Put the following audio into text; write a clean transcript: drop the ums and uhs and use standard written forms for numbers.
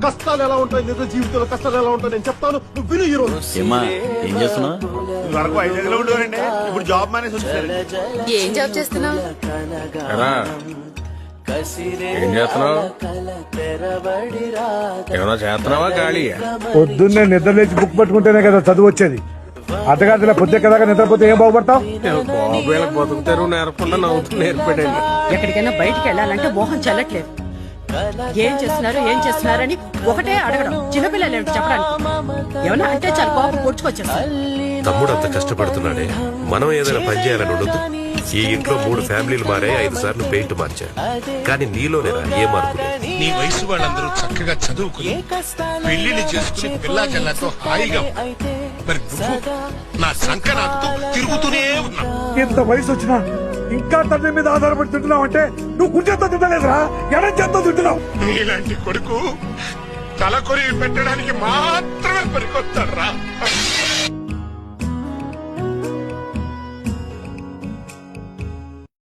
కష్టాలు ఎలా ఉంటాయి, నిజ జీవితంలో కష్టాలు ఎలా ఉంటాయి నేను చెప్తాను, నువ్వు విను ఈ రోజు. ఏమ్మా ఏం చేస్తున్నావు? వరకు వైజాగ్ లో ఉండేవారండి, ఇప్పుడు జాబ్ మానేసి వచ్చారు. ఏం జాబ్ చేస్తున్నావు? ఏం చేస్తున్నావు? ఏమైనా చేస్తున్నావా ఖాళీ? పొద్దున్నే నిద్ర లేచి బుక్ పట్టుకుంటేనే కదా చదువు వచ్చేది. అర్ధరాత్రి పొద్దు కదా నిద్రపోతే ఏం బాగుపడతావు? బాబు వీళ్ళకి బతుకుతారు నేర్పకుండా నవ్వుతూ నేర్పాడండి. ఎక్కడికైనా బయటికి వెళ్ళాలంటే మోహన్ చెల్లట్లేదు. ఏం చేస్తున్నారని ఒకటే అడగడం. చిన్నపిల్లలు ఏమిటి చెప్పడానికి? ఏమన్నా అంటే చాలా కోపం పొడుచుకొచ్చేస్తారు. తమ్ముడు అంత కష్టపడుతున్నాడే, మనం ఏదైనా పని చేయాలని ఉండదు. ఈ ఇంట్లో 3 ఫ్యామిలీలు మారాయి, 5 సార్లు పెయింట్ మార్చారు. కానీ నీలోనేరా ఏ మార్పు లేదు. నీ వయసు వాళ్ళందరూ చక్కగా చదువుకుని పెళ్లిని చేసుకుని పిల్లా జల్లాతో హాయిగా మరి నువ్వు నా సంకనాకుతూ తిరుగుతూనే ఉన్నావు. ఇంత వయసు వచ్చినా ఇంకా తండ్రి మీద ఆధారపడి తింటున్నావు అంటే నువ్వు కుర్చేతో తింటలేదురా, ఎడం చేత్తో తింటున్నావు. నీలాంటి కొడుకు తలకొరి పెట్టడానికి మాత్రమే పనికొస్తాడు రా.